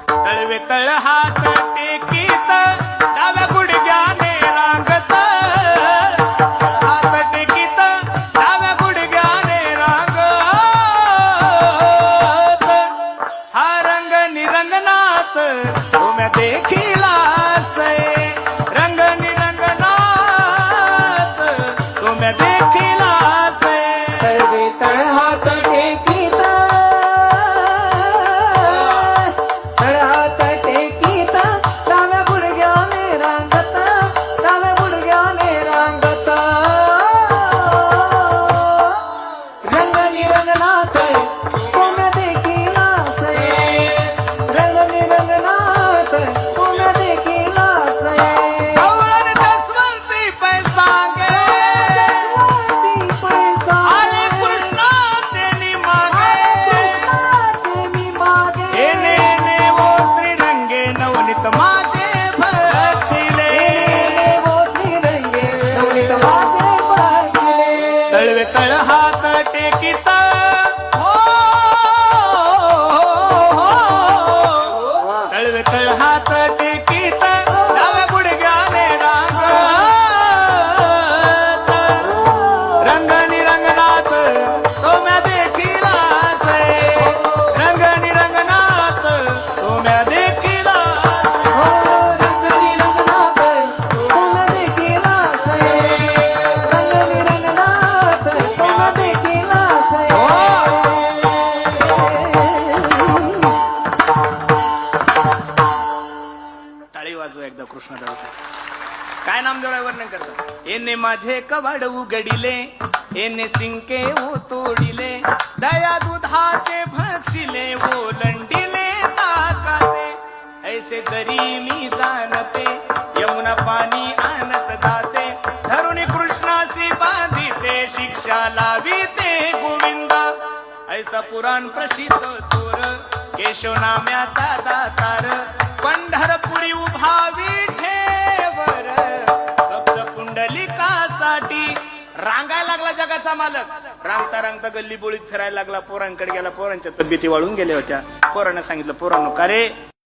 तळवे तळ हात टेकीत डाव्या गुडघ्याने रांगत, हात टेकीत डाव्या गुडघ्याने रांगत, हा रंग निरंगनात तुम्ही देखीलास, रंग निरंगनात तुम्ही देखीलास. तळवे तळ हात टेकीत, तळ हात टेकीत डाव्या गुडघ्याने रांगत, डाव्या गुडघ्याने रांगत, रंग निरंगनाथ तुम्ही देखीलास, रंग निरंगनाथ तुम्ही देखीलास. गवळण जसवंती पैसांगे आले कृष्णाचे निमागे, येणे ने वो श्रीरंगे नवनीत माझे भक्षिले, तळवे तळ हात टेकीत हो, तळवे तळ हात टेकीत डाव्या गुडघ्याने रांगत, रंग निरंगनाथ तुम्ही देखीलास, रंग निरंगनाथ तुम्ही देखीलास. रंग निरंगनाथ तुम्ही देखीलास, रंग निरंगनाथ तुम्ही देखीलास. टाळी वाजवा एकदा कृष्णदास. काय नामदेवराय वर्णन करतात. येणे माझे कवाड उघडिले, येणे सिंके ओ तोडिले, दया दुधाचे भक्षिले ओलंडिले ताकाते, ऐसे जरी मी जाणते यमुना पाणी आणच दाते, धरुणी कृष्णासी बांधिते शिक्षा लाविते गोविंदा, ऐसा पुराण प्रसिद्ध चोर केशव नाम्याचा दातार, पंढरपुरी उभा विठेवर कब्ज पुंडलिकासाठी. रांगायला लागला जगाचा मालक, रांगता रांगता गल्ली बोळीत फिरायला लागला, पोरांकडे गेला, पोरांच्या तब्येती वाळून गेल्या होत्या. पोरांना सांगितलं, पोरांनो का रे